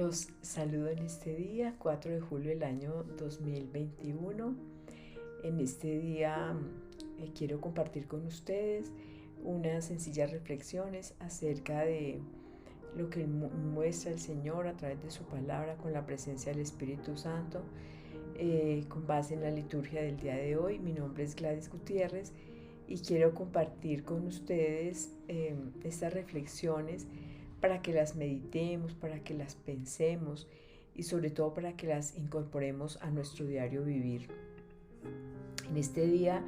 Los saludo en este día, 4 de julio del año 2021. En este día quiero compartir con ustedes unas sencillas reflexiones acerca de lo que muestra el Señor a través de su palabra con la presencia del Espíritu Santo, con base en la liturgia del día de hoy. Mi nombre es Gladys Gutiérrez y quiero compartir con ustedes estas reflexiones para que las meditemos, para que las pensemos y sobre todo para que las incorporemos a nuestro diario vivir. En este día,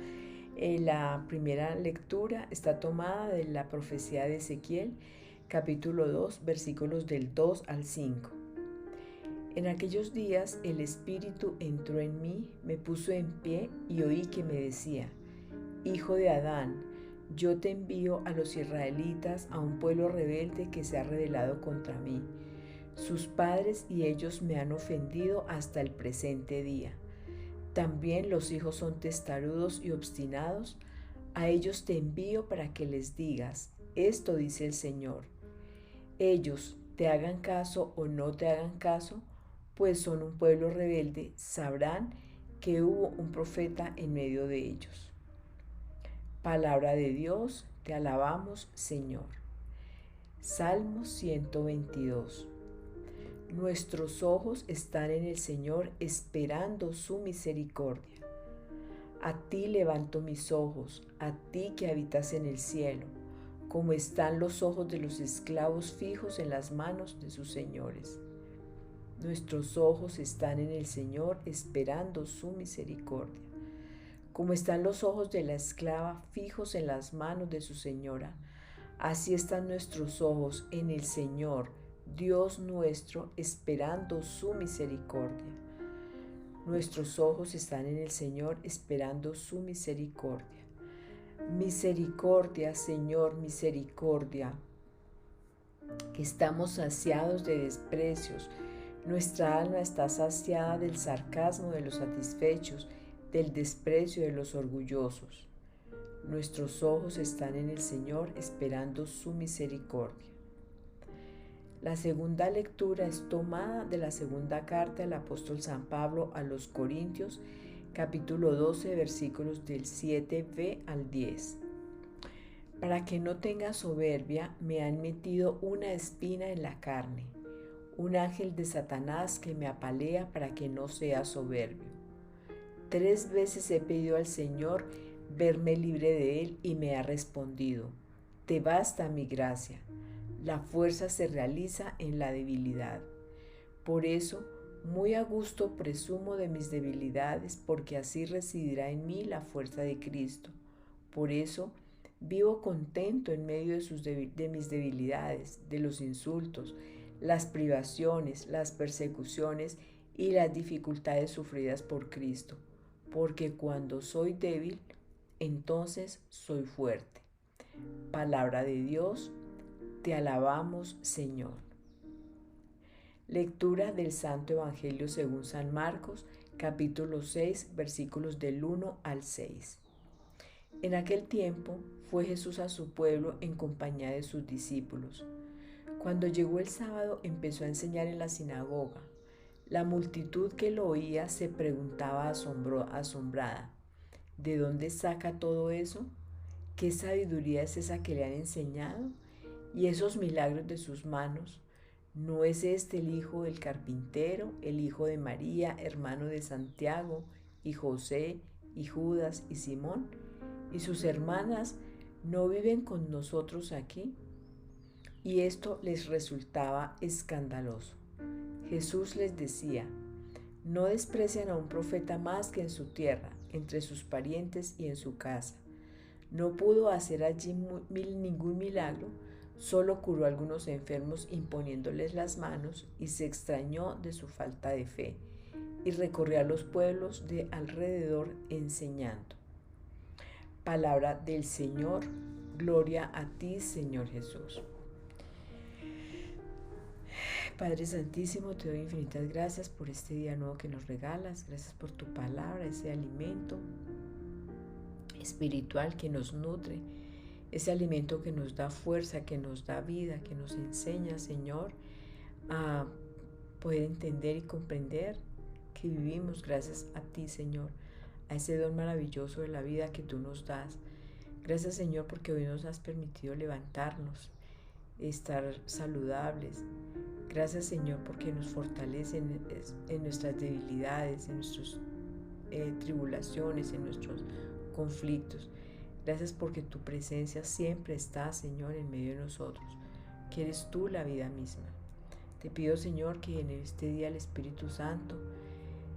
la primera lectura está tomada de la profecía de Ezequiel, capítulo 2, versículos del 2 al 5. En aquellos días el Espíritu entró en mí, me puso en pie y oí que me decía: Hijo de Adán, yo te envío a los israelitas, a un pueblo rebelde que se ha rebelado contra mí. Sus padres y ellos me han ofendido hasta el presente día. También los hijos son testarudos y obstinados. A ellos te envío para que les digas: esto dice el Señor. Ellos, te hagan caso o no te hagan caso, pues son un pueblo rebelde, sabrán que hubo un profeta en medio de ellos. Palabra de Dios, te alabamos, Señor. Salmo 122. Nuestros ojos están en el Señor, esperando su misericordia. A ti levanto mis ojos, a ti que habitas en el cielo, como están los ojos de los esclavos fijos en las manos de sus señores. Nuestros ojos están en el Señor, esperando su misericordia. Como están los ojos de la esclava fijos en las manos de su señora, así están nuestros ojos en el Señor, Dios nuestro, esperando su misericordia. Nuestros ojos están en el Señor, esperando su misericordia. Misericordia, Señor, misericordia, que estamos saciados de desprecios. Nuestra alma está saciada del sarcasmo de los satisfechos, del desprecio de los orgullosos. Nuestros ojos están en el Señor, esperando su misericordia. La segunda lectura es tomada de la segunda carta del apóstol San Pablo a los Corintios, capítulo 12, versículos del 7b al 10. Para que no tenga soberbia, me han metido una espina en la carne, un ángel de Satanás que me apalea para que no sea soberbio. 3 veces he pedido al Señor verme libre de él y me ha respondido: te basta mi gracia, la fuerza se realiza en la debilidad. Por eso, muy a gusto presumo de mis debilidades, porque así residirá en mí la fuerza de Cristo. Por eso, vivo contento en medio de mis debilidades, de los insultos, las privaciones, las persecuciones y las dificultades sufridas por Cristo, porque cuando soy débil, entonces soy fuerte. Palabra de Dios, te alabamos, Señor. Lectura del Santo Evangelio según San Marcos, capítulo 6, versículos del 1 al 6. En aquel tiempo fue Jesús a su pueblo en compañía de sus discípulos. Cuando llegó el sábado, empezó a enseñar en la sinagoga. La multitud que lo oía se preguntaba asombrada: ¿de dónde saca todo eso? ¿Qué sabiduría es esa que le han enseñado? ¿Y esos milagros de sus manos? ¿No es este el hijo del carpintero, el hijo de María, hermano de Santiago, y José, y Judas, y Simón? ¿Y sus hermanas no viven con nosotros aquí? Y esto les resultaba escandaloso. Jesús les decía: no desprecian a un profeta más que en su tierra, entre sus parientes y en su casa. No pudo hacer allí ningún milagro, solo curó a algunos enfermos imponiéndoles las manos, y se extrañó de su falta de fe, y recorrió a los pueblos de alrededor enseñando. Palabra del Señor, gloria a ti, Señor Jesús. Padre Santísimo, te doy infinitas gracias por este día nuevo que nos regalas. Gracias por tu palabra, ese alimento espiritual que nos nutre, ese alimento que nos da fuerza, que nos da vida, que nos enseña, Señor, a poder entender y comprender que vivimos gracias a ti, Señor, a ese don maravilloso de la vida que tú nos das. Gracias, Señor, porque hoy nos has permitido levantarnos, estar saludables. Gracias, Señor, porque nos fortalecen en nuestras debilidades, en nuestras tribulaciones, en nuestros conflictos. Gracias porque tu presencia siempre está, Señor, en medio de nosotros, que eres tú la vida misma. Te pido, Señor, que en este día el Espíritu Santo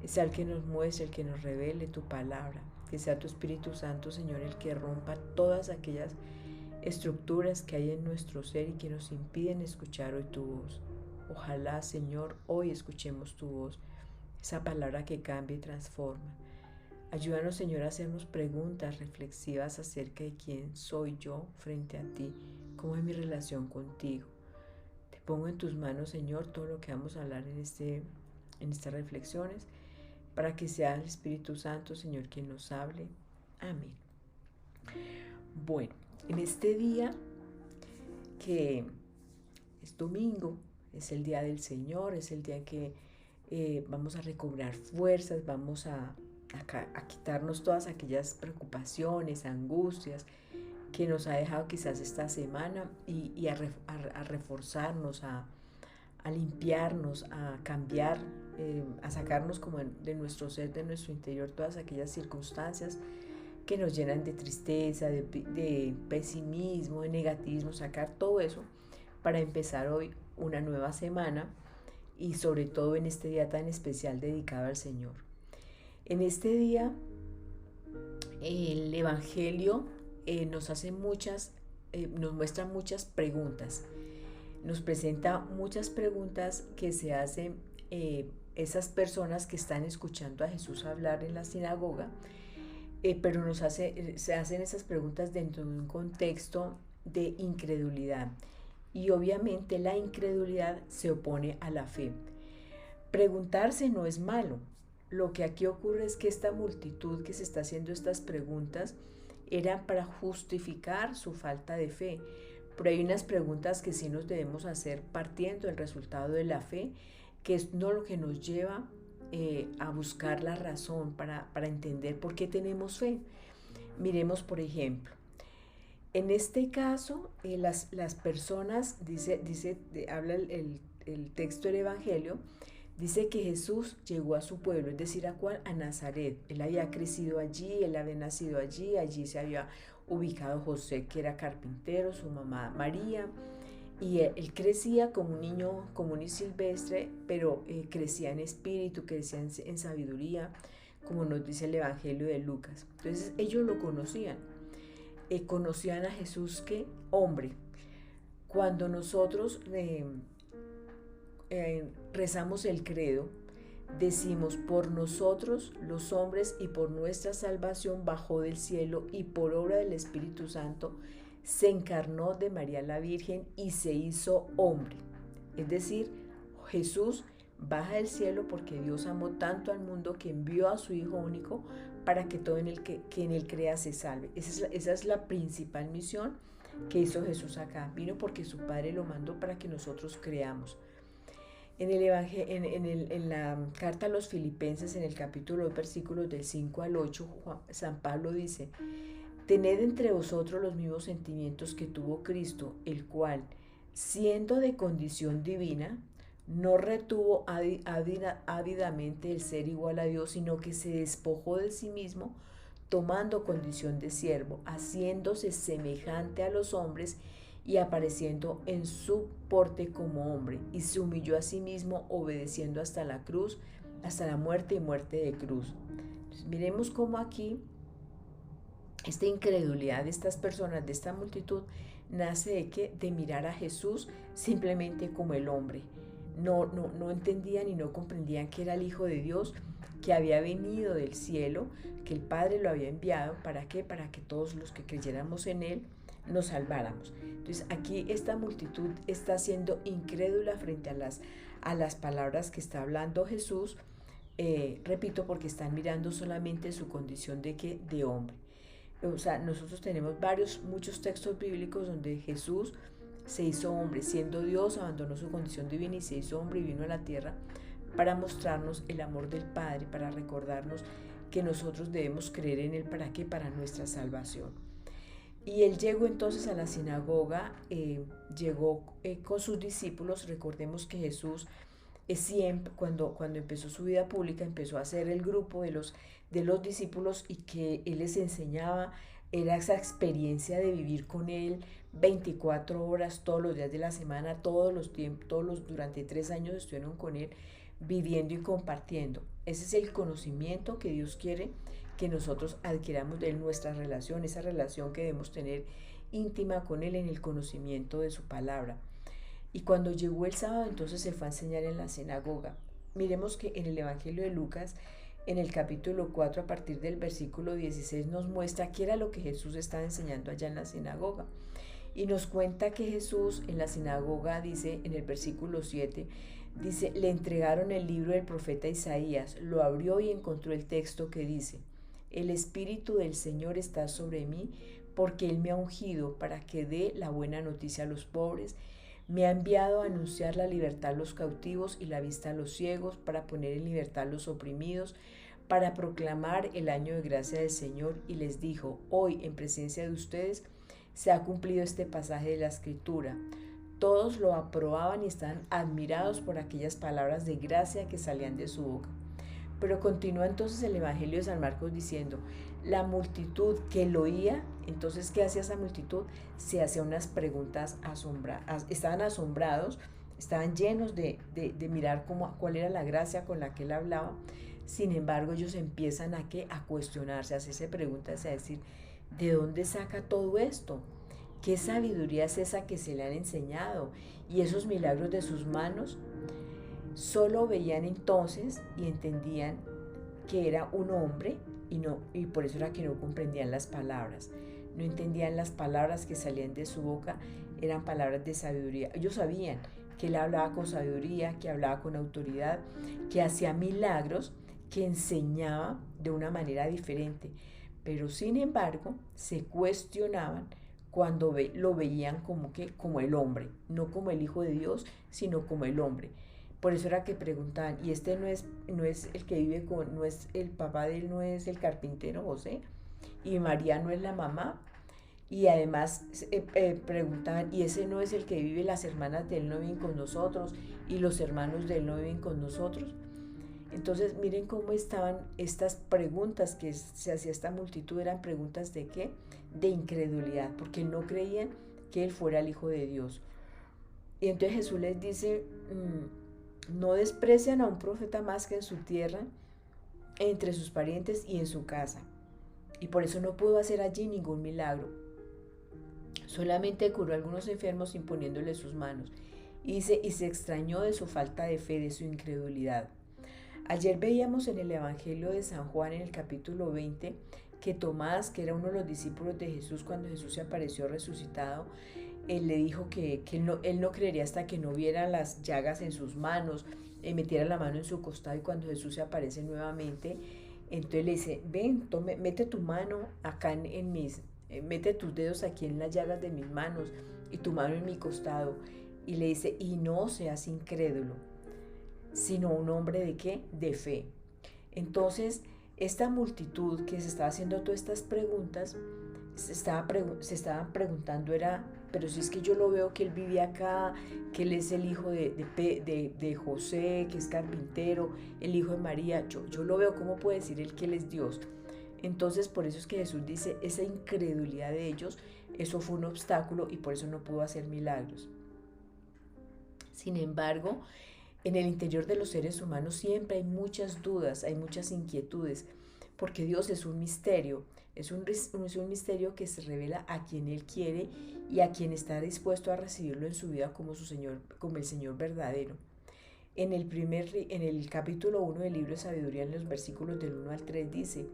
sea el que nos muestre, el que nos revele tu palabra. Que sea tu Espíritu Santo, Señor, el que rompa todas aquellas estructuras que hay en nuestro ser y que nos impiden escuchar hoy tu voz. Ojalá, Señor, hoy escuchemos tu voz, esa palabra que cambia y transforma. Ayúdanos, Señor, a hacernos preguntas reflexivas acerca de quién soy yo frente a ti, cómo es mi relación contigo. Te pongo en tus manos, Señor, todo lo que vamos a hablar en estas reflexiones, para que sea el Espíritu Santo, Señor, quien nos hable. Amén. Bueno, en este día, que es domingo, es el día del Señor, es el día que vamos a recobrar fuerzas, vamos a quitarnos todas aquellas preocupaciones, angustias que nos ha dejado quizás esta semana y a reforzarnos, a limpiarnos, a cambiar, a sacarnos como de nuestro ser, de nuestro interior, todas aquellas circunstancias que nos llenan de tristeza, de pesimismo, de negativismo, sacar todo eso para empezar hoy una nueva semana y sobre todo en este día tan especial dedicado al Señor. En este día el Evangelio nos muestra muchas preguntas, nos presenta muchas preguntas que se hacen esas personas que están escuchando a Jesús hablar en la sinagoga, pero se hacen esas preguntas dentro de un contexto de incredulidad. Y obviamente la incredulidad se opone a la fe. Preguntarse no es malo. Lo que aquí ocurre es que esta multitud que se está haciendo estas preguntas eran para justificar su falta de fe. Pero hay unas preguntas que sí nos debemos hacer partiendo del resultado de la fe, que es no lo que nos lleva a buscar la razón para entender por qué tenemos fe. Miremos, por ejemplo, en este caso, las personas, habla el texto del Evangelio, dice que Jesús llegó a su pueblo, es decir, a Nazaret. Él había crecido allí, él había nacido allí, allí se había ubicado José, que era carpintero, su mamá María, y él crecía como un niño común y silvestre, pero crecía en espíritu, crecía en sabiduría, como nos dice el Evangelio de Lucas. Entonces ellos lo conocían. Conocían a Jesús que hombre. Cuando nosotros rezamos el credo, decimos: por nosotros los hombres y por nuestra salvación bajó del cielo y por obra del Espíritu Santo se encarnó de María la Virgen y se hizo hombre. Es decir, Jesús baja del cielo porque Dios amó tanto al mundo que envió a su Hijo único para que todo que en él crea se salve. Esa es la principal misión que hizo Jesús acá. Vino porque su Padre lo mandó para que nosotros creamos. En la carta a los Filipenses, en el capítulo 2, versículos del 5 al 8, San Pablo dice: tened entre vosotros los mismos sentimientos que tuvo Cristo, el cual, siendo de condición divina, no retuvo ávidamente el ser igual a Dios, sino que se despojó de sí mismo, tomando condición de siervo, haciéndose semejante a los hombres y apareciendo en su porte como hombre, y se humilló a sí mismo, obedeciendo hasta la cruz, hasta la muerte y muerte de cruz. Entonces, miremos cómo aquí esta incredulidad de estas personas, de esta multitud, nace de mirar a Jesús simplemente como el hombre. No entendían y no comprendían que era el Hijo de Dios, que había venido del cielo, que el Padre lo había enviado. ¿Para qué? Para que todos los que creyéramos en Él nos salváramos. Entonces aquí esta multitud está siendo incrédula frente a las palabras que está hablando Jesús, repito, porque están mirando solamente su condición de hombre. O sea, nosotros tenemos muchos textos bíblicos donde Jesús se hizo hombre, siendo Dios, abandonó su condición divina y se hizo hombre y vino a la tierra para mostrarnos el amor del Padre, para recordarnos que nosotros debemos creer en Él. ¿Para qué? Para nuestra salvación. Y Él llegó entonces a la sinagoga, llegó con sus discípulos. Recordemos que Jesús siempre, cuando empezó su vida pública, empezó a hacer el grupo de los discípulos, y que Él les enseñaba. Era esa experiencia de vivir con Él 24 horas, todos los días de la semana, durante 3 años estuvieron con Él, viviendo y compartiendo. Ese es el conocimiento que Dios quiere que nosotros adquiramos de Él, nuestra relación, esa relación que debemos tener íntima con Él en el conocimiento de su palabra. Y cuando llegó el sábado, entonces se fue a enseñar en la sinagoga. Miremos que en el Evangelio de Lucas, en el capítulo 4, a partir del versículo 16, nos muestra qué era lo que Jesús estaba enseñando allá en la sinagoga. Y nos cuenta que Jesús en la sinagoga, dice en el versículo 7, dice, le entregaron el libro del profeta Isaías, lo abrió y encontró el texto que dice, el Espíritu del Señor está sobre mí, porque Él me ha ungido para que dé la buena noticia a los pobres, me ha enviado a anunciar la libertad a los cautivos y la vista a los ciegos, para poner en libertad a los oprimidos, para proclamar el año de gracia del Señor. Y les dijo, hoy en presencia de ustedes se ha cumplido este pasaje de la Escritura. Todos lo aprobaban y estaban admirados por aquellas palabras de gracia que salían de su boca. Pero continúa entonces el Evangelio de San Marcos diciendo, la multitud que lo oía, entonces ¿qué hacía esa multitud? Se hacía unas preguntas asombradas, estaban asombrados, estaban llenos de mirar cuál era la gracia con la que Él hablaba. Sin embargo, ellos empiezan a cuestionarse, a hacerse preguntas, a decir, ¿de dónde saca todo esto? ¿Qué sabiduría es esa que se le han enseñado? Y esos milagros de sus manos. Solo veían entonces y entendían que era un hombre, y por eso era que no comprendían las palabras. No entendían las palabras que salían de su boca, eran palabras de sabiduría. Ellos sabían que Él hablaba con sabiduría, que hablaba con autoridad, que hacía milagros, que enseñaba de una manera diferente. Pero sin embargo, se cuestionaban cuando lo veían como el hombre, no como el Hijo de Dios, sino como el hombre. Por eso era que preguntaban, y este no es el que vive no es el papá de él, no es el carpintero José, y María no es la mamá. Y además preguntaban, y ese no es el que vive, las hermanas de él no viven con nosotros, y los hermanos de él no viven con nosotros. Entonces miren cómo estaban estas preguntas que se hacía esta multitud. Eran preguntas de ¿qué? De incredulidad, porque no creían que Él fuera el Hijo de Dios. Y entonces Jesús les dice, no desprecian a un profeta más que en su tierra, entre sus parientes y en su casa. Y por eso no pudo hacer allí ningún milagro. Solamente curó a algunos enfermos imponiéndoles sus manos. Y se extrañó de su falta de fe, de su incredulidad. Ayer veíamos en el Evangelio de San Juan, en el capítulo 20, que Tomás, que era uno de los discípulos de Jesús, cuando Jesús se apareció resucitado, él le dijo que él no creería hasta que no viera las llagas en sus manos, metiera la mano en su costado. Y cuando Jesús se aparece nuevamente, entonces le dice, ven, mete tu mano acá mete tus dedos aquí en las llagas de mis manos y tu mano en mi costado. Y le dice, y no seas incrédulo, sino un hombre ¿de qué? De fe. Entonces, esta multitud que se estaba haciendo todas estas preguntas, se estaban preguntando, pero si es que yo lo veo que Él vive acá, que Él es el hijo de José, que es carpintero, el hijo de María, yo lo veo, ¿cómo puede decir Él que Él es Dios? Entonces, por eso es que Jesús dice, esa incredulidad de ellos, eso fue un obstáculo y por eso no pudo hacer milagros. Sin embargo, en el interior de los seres humanos siempre hay muchas dudas, hay muchas inquietudes, porque Dios es un misterio, es un misterio que se revela a quien Él quiere y a quien está dispuesto a recibirlo en su vida como su Señor, como el Señor verdadero. En el capítulo 1 del libro de Sabiduría, en los versículos del 1 al 3 dice,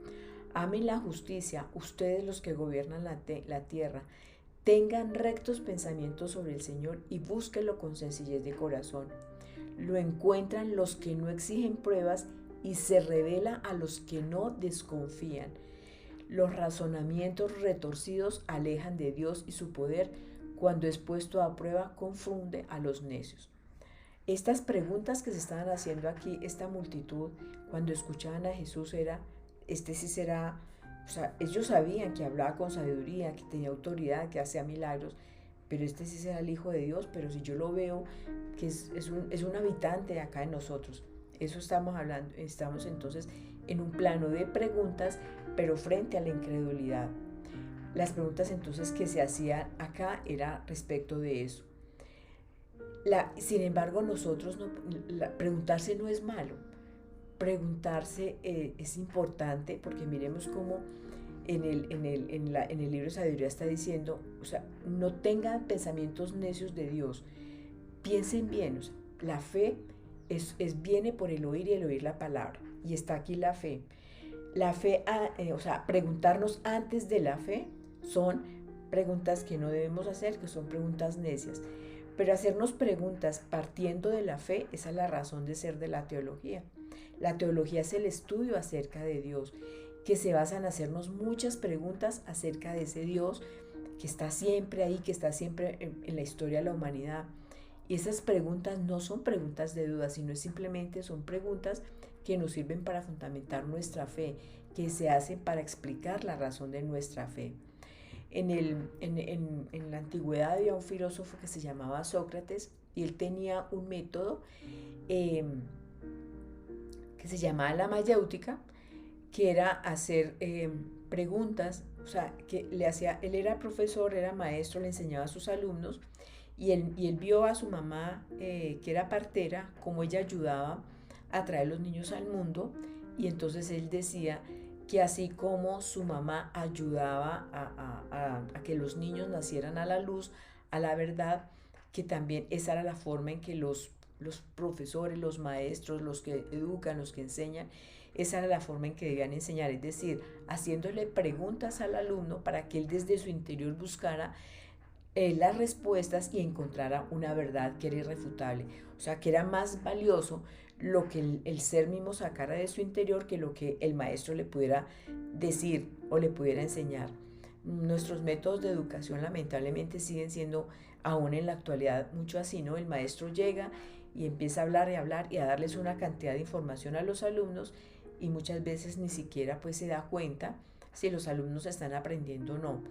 amen la justicia, ustedes los que gobiernan la tierra, tengan rectos pensamientos sobre el Señor y búsquenlo con sencillez de corazón. Lo encuentran los que no exigen pruebas y se revela a los que no desconfían. Los razonamientos retorcidos alejan de Dios y su poder cuando es puesto a prueba, confunde a los necios. Estas preguntas que se estaban haciendo aquí, esta multitud, cuando escuchaban a Jesús era, este sí será, o sea, ellos sabían que hablaba con sabiduría, que tenía autoridad, que hacía milagros, pero este sí será el Hijo de Dios, pero si yo lo veo, que es un habitante acá en nosotros. Eso estamos hablando, estamos entonces en un plano de preguntas, pero frente a la incredulidad. Las preguntas entonces que se hacían acá era respecto de eso. Sin embargo, preguntarse no es malo. Preguntarse es importante porque miremos cómo en el libro de Sabiduría está diciendo, o sea, no tengan pensamientos necios de Dios. Piensen bien, o sea, la fe viene por el oír y el oír la palabra. Y está aquí la fe. La fe, o sea, preguntarnos antes de la fe son preguntas que no debemos hacer, que son preguntas necias. Pero hacernos preguntas partiendo de la fe, esa es la razón de ser de la teología. La teología es el estudio acerca de Dios, que se basa en hacernos muchas preguntas acerca de ese Dios que está siempre ahí, que está siempre en la historia de la humanidad. Y esas preguntas no son preguntas de duda, sino simplemente son preguntas que nos sirven para fundamentar nuestra fe, que se hacen para explicar la razón de nuestra fe. En la antigüedad había un filósofo que se llamaba Sócrates y él tenía un método que se llamaba la mayéutica, que era hacer preguntas, o sea, que él era profesor, era maestro, le enseñaba a sus alumnos y él vio a su mamá, que era partera, cómo ella ayudaba a traer los niños al mundo, y entonces él decía que así como su mamá ayudaba a que los niños nacieran a la luz, a la verdad, que también esa era la forma en que los profesores, los maestros, los que educan, los que enseñan, esa era la forma en que debían enseñar, es decir, haciéndole preguntas al alumno para que él desde su interior buscara las respuestas y encontrara una verdad que era irrefutable. O sea, que era más valioso lo que el ser mismo sacara de su interior que lo que el maestro le pudiera decir o le pudiera enseñar. Nuestros métodos de educación lamentablemente siguen siendo aún en la actualidad mucho así, ¿no? El maestro llega y empieza a hablar y hablar y a darles una cantidad de información a los alumnos y muchas veces ni siquiera pues se da cuenta si los alumnos están aprendiendo o no.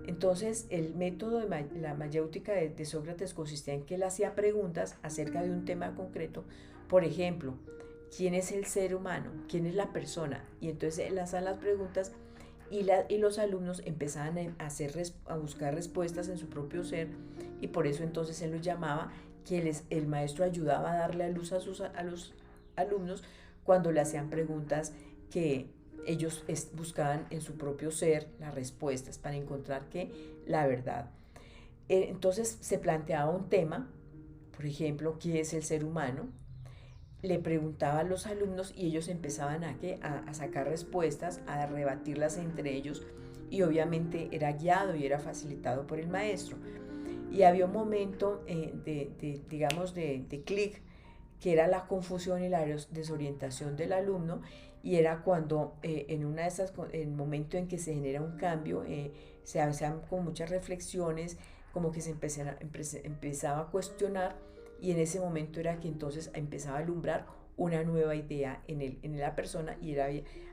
Entonces, el método de la mayéutica de Sócrates consistía en que él hacía preguntas acerca de un tema concreto. Por ejemplo, ¿quién es el ser humano? ¿Quién es la persona? Y entonces él hacía las preguntas y los alumnos empezaban a buscar respuestas en su propio ser, y por eso entonces él los llamaba, que el maestro ayudaba a darle a luz a los alumnos cuando le hacían preguntas que ellos buscaban en su propio ser las respuestas para encontrar la verdad. Entonces se planteaba un tema, por ejemplo, ¿qué es el ser humano? Le preguntaba a los alumnos y ellos empezaban a sacar respuestas, a rebatirlas entre ellos, y obviamente era guiado y era facilitado por el maestro. Y había un momento digamos, de clic, que era la confusión y la desorientación del alumno, y era cuando en el momento en que se genera un cambio, se hacían con muchas reflexiones, como que se empezaba a cuestionar, y en ese momento era que entonces empezaba a alumbrar una nueva idea en la persona, y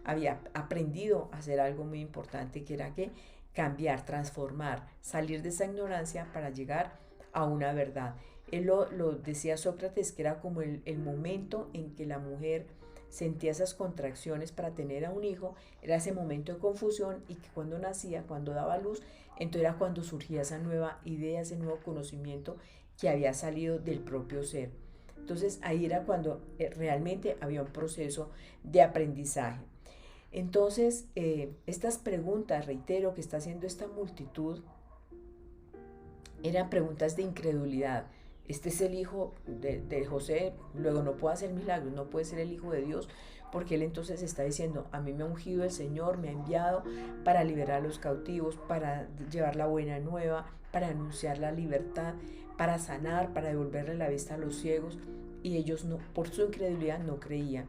había aprendido a hacer algo muy importante, que era que cambiar, transformar, salir de esa ignorancia para llegar a una verdad. Él lo decía Sócrates, que era como el momento en que la mujer sentía esas contracciones para tener a un hijo, era ese momento de confusión, y que cuando nacía, cuando daba luz, entonces era cuando surgía esa nueva idea, ese nuevo conocimiento que había salido del propio ser. Entonces ahí era cuando realmente había un proceso de aprendizaje. Entonces, estas preguntas, reitero, que está haciendo esta multitud, eran preguntas de incredulidad. Este es el hijo de José, luego no puede hacer milagros, no puede ser el hijo de Dios, porque él entonces está diciendo, a mí me ha ungido el Señor, me ha enviado para liberar a los cautivos, para llevar la buena nueva, para anunciar la libertad, para sanar, para devolverle la vista a los ciegos, y ellos no, por su incredulidad no creían.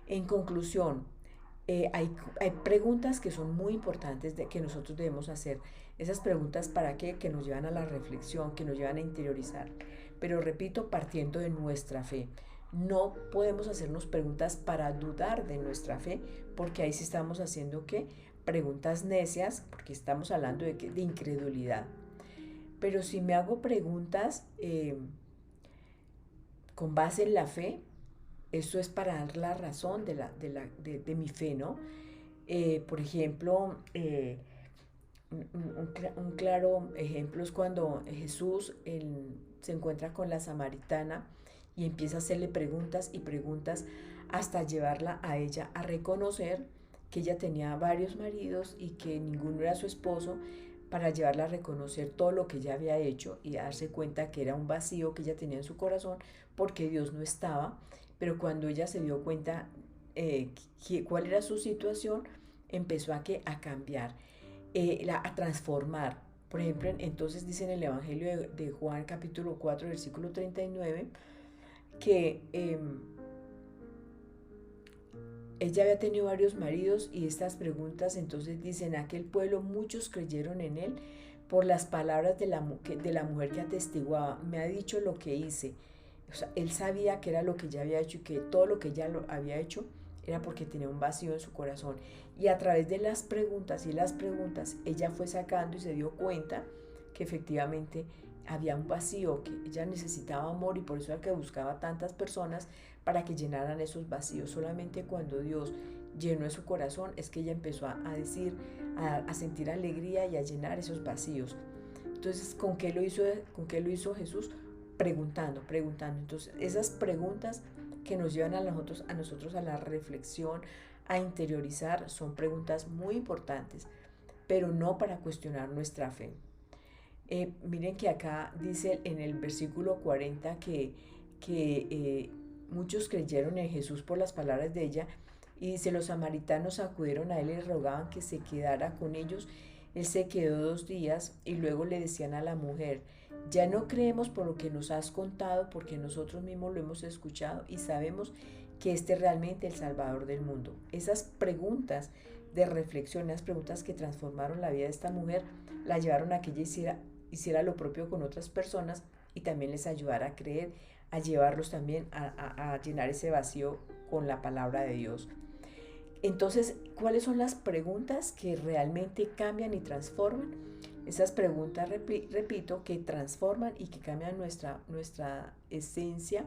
En conclusión, hay preguntas que son muy importantes que nosotros debemos hacer. Esas preguntas para qué, que nos llevan a la reflexión, que nos llevan a interiorizar. Pero repito, partiendo de nuestra fe. No podemos hacernos preguntas para dudar de nuestra fe, porque ahí sí estamos haciendo ¿qué? Preguntas necias, porque estamos hablando de incredulidad. Pero si me hago preguntas con base en la fe, eso es para dar la razón de mi fe, ¿no? Por ejemplo, un claro ejemplo es cuando Jesús se encuentra con la samaritana y empieza a hacerle preguntas y preguntas hasta llevarla a ella a reconocer que ella tenía varios maridos y que ninguno era su esposo, para llevarla a reconocer todo lo que ella había hecho y darse cuenta que era un vacío que ella tenía en su corazón porque Dios no estaba. Pero cuando ella se dio cuenta cuál era su situación, empezó a cambiar, a transformar. Por ejemplo, entonces dice en el Evangelio de Juan capítulo 4, versículo 39, que ella había tenido varios maridos y estas preguntas entonces dicen: aquel pueblo muchos creyeron en él por las palabras de la mujer que atestiguaba, me ha dicho lo que hice. O sea, él sabía que era lo que ella había hecho y que todo lo que ella había hecho era porque tenía un vacío en su corazón. Y a través de las preguntas y las preguntas, ella fue sacando y se dio cuenta que efectivamente había un vacío, que ella necesitaba amor y por eso era que buscaba tantas personas para que llenaran esos vacíos. Solamente cuando Dios llenó su corazón es que ella empezó a decir, a sentir alegría y a llenar esos vacíos. Entonces, ¿con qué lo hizo Jesús? Preguntando. Entonces, esas preguntas que nos llevan a nosotros a la reflexión, a interiorizar, son preguntas muy importantes, pero no para cuestionar nuestra fe. Miren que acá dice en el versículo 40 que muchos creyeron en Jesús por las palabras de ella, y dice: los samaritanos acudieron a él y le rogaban que se quedara con ellos. Él se quedó 2 días y luego le decían a la mujer: ya no creemos por lo que nos has contado, porque nosotros mismos lo hemos escuchado y sabemos que este es realmente el Salvador del mundo. Esas preguntas de reflexión, las preguntas que transformaron la vida de esta mujer, la llevaron a que ella hiciera lo propio con otras personas y también les ayudara a creer, a llevarlos también a llenar ese vacío con la palabra de Dios. Entonces, ¿cuáles son las preguntas que realmente cambian y transforman? Esas preguntas, repito, que transforman y que cambian nuestra esencia,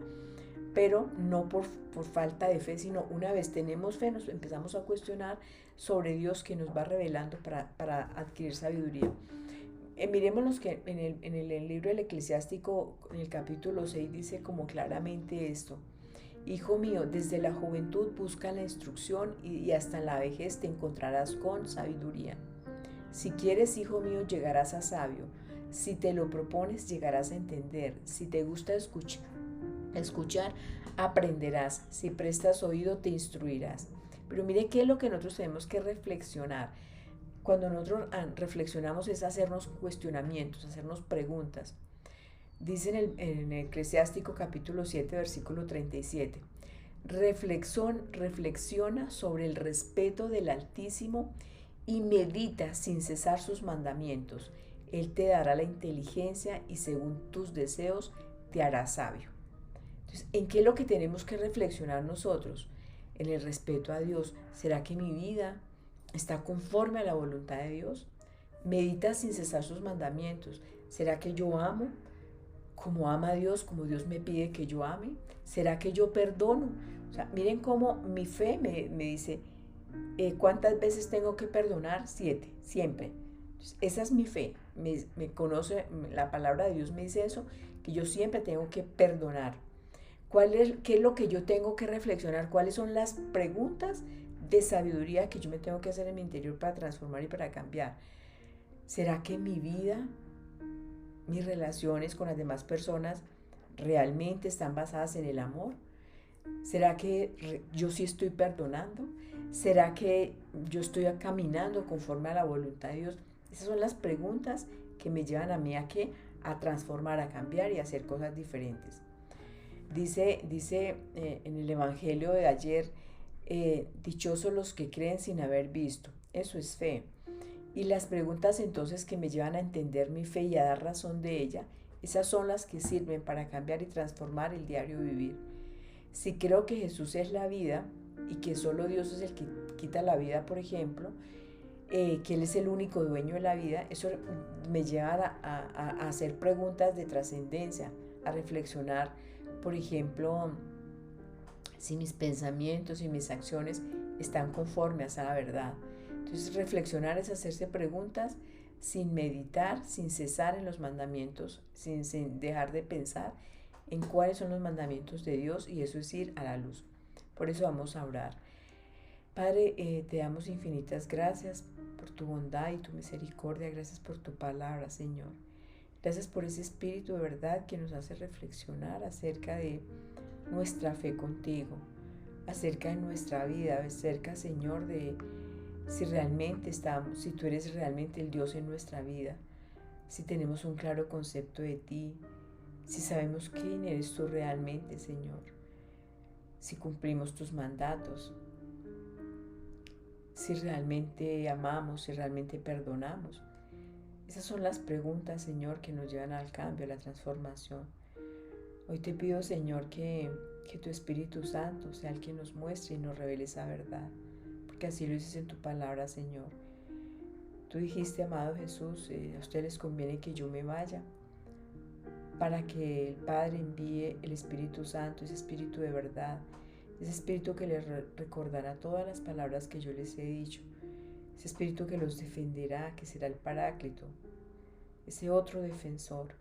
pero no por falta de fe, sino una vez tenemos fe, nos empezamos a cuestionar sobre Dios, que nos va revelando para adquirir sabiduría. Miremos que en el libro del Eclesiástico, en el capítulo 6, dice como claramente esto: hijo mío, desde la juventud busca la instrucción y hasta en la vejez te encontrarás con sabiduría. Si quieres, hijo mío, llegarás a sabio. Si te lo propones, llegarás a entender. Si te gusta escuchar, aprenderás. Si prestas oído, te instruirás. Pero mire qué es lo que nosotros tenemos que reflexionar. Cuando nosotros reflexionamos es hacernos cuestionamientos, hacernos preguntas. Dice en el Eclesiástico capítulo 7, versículo 37. Reflexiona sobre el respeto del Altísimo y medita sin cesar sus mandamientos. Él te dará la inteligencia y según tus deseos te hará sabio. Entonces, ¿en qué es lo que tenemos que reflexionar nosotros? En el respeto a Dios. ¿Será que mi vida está conforme a la voluntad de Dios? Medita sin cesar sus mandamientos. ¿Será que yo amo como ama a Dios, como Dios me pide que yo ame? ¿Será que yo perdono? O sea, miren cómo mi fe me dice, ¿cuántas veces tengo que perdonar? 7, siempre. Entonces, esa es mi fe. Me conoce, la palabra de Dios me dice eso, que yo siempre tengo que perdonar. ¿Qué es lo que yo tengo que reflexionar? ¿Cuáles son las preguntas de sabiduría que yo me tengo que hacer en mi interior para transformar y para cambiar? ¿Será que mi vida, mis relaciones con las demás personas realmente están basadas en el amor? ¿Será que yo sí estoy perdonando? ¿Será que yo estoy caminando conforme a la voluntad de Dios? Esas son las preguntas que me llevan a mí a transformar, a cambiar y a hacer cosas diferentes. Dice en el Evangelio de ayer, dichosos los que creen sin haber visto. Eso es fe. Y las preguntas entonces que me llevan a entender mi fe y a dar razón de ella, esas son las que sirven para cambiar y transformar el diario vivir. Si creo que Jesús es la vida y que solo Dios es el que quita la vida, por ejemplo, que Él es el único dueño de la vida, eso me lleva a hacer preguntas de trascendencia, a reflexionar, por ejemplo, si mis pensamientos y mis acciones están conformes a la verdad. Entonces, reflexionar es hacerse preguntas sin meditar, sin cesar en los mandamientos, sin dejar de pensar en cuáles son los mandamientos de Dios, y eso es ir a la luz. Por eso vamos a orar. Padre, te damos infinitas gracias por tu bondad y tu misericordia. Gracias por tu palabra, Señor. Gracias por ese espíritu de verdad que nos hace reflexionar acerca de nuestra fe contigo, acerca de nuestra vida, acerca, Señor, de si realmente estamos, si tú eres realmente el Dios en nuestra vida, si tenemos un claro concepto de ti, si sabemos quién eres tú realmente, Señor, si cumplimos tus mandatos, si realmente amamos, si realmente perdonamos. Esas son las preguntas, Señor, que nos llevan al cambio, a la transformación. Hoy te pido, Señor, que tu Espíritu Santo sea el que nos muestre y nos revele esa verdad, porque así lo dices en tu palabra, Señor. Tú dijiste, amado Jesús, a ustedes les conviene que yo me vaya para que el Padre envíe el Espíritu Santo, ese Espíritu de verdad, ese Espíritu que les recordará todas las palabras que yo les he dicho, ese Espíritu que los defenderá, que será el Paráclito, ese otro defensor.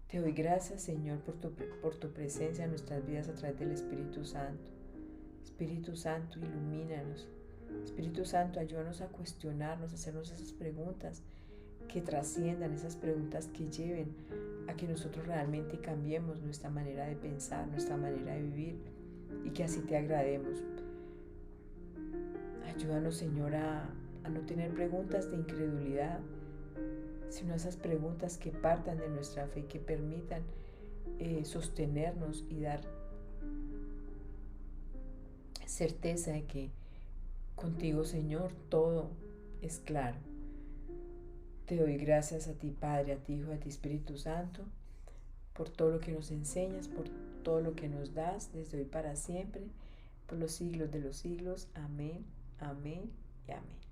Te doy gracias, Señor, por tu presencia en nuestras vidas a través del Espíritu Santo. Espíritu Santo, ilumínanos. Espíritu Santo, ayúdanos a cuestionarnos, a hacernos esas preguntas que trasciendan, esas preguntas que lleven a que nosotros realmente cambiemos nuestra manera de pensar, nuestra manera de vivir, y que así te agrademos. Ayúdanos, Señor, a no tener preguntas de incredulidad, sino esas preguntas que partan de nuestra fe, que permitan sostenernos y dar certeza de que contigo, Señor, todo es claro. Te doy gracias a ti, Padre, a ti, Hijo, a ti, Espíritu Santo, por todo lo que nos enseñas, por todo lo que nos das desde hoy para siempre, por los siglos de los siglos. Amén, amén y amén.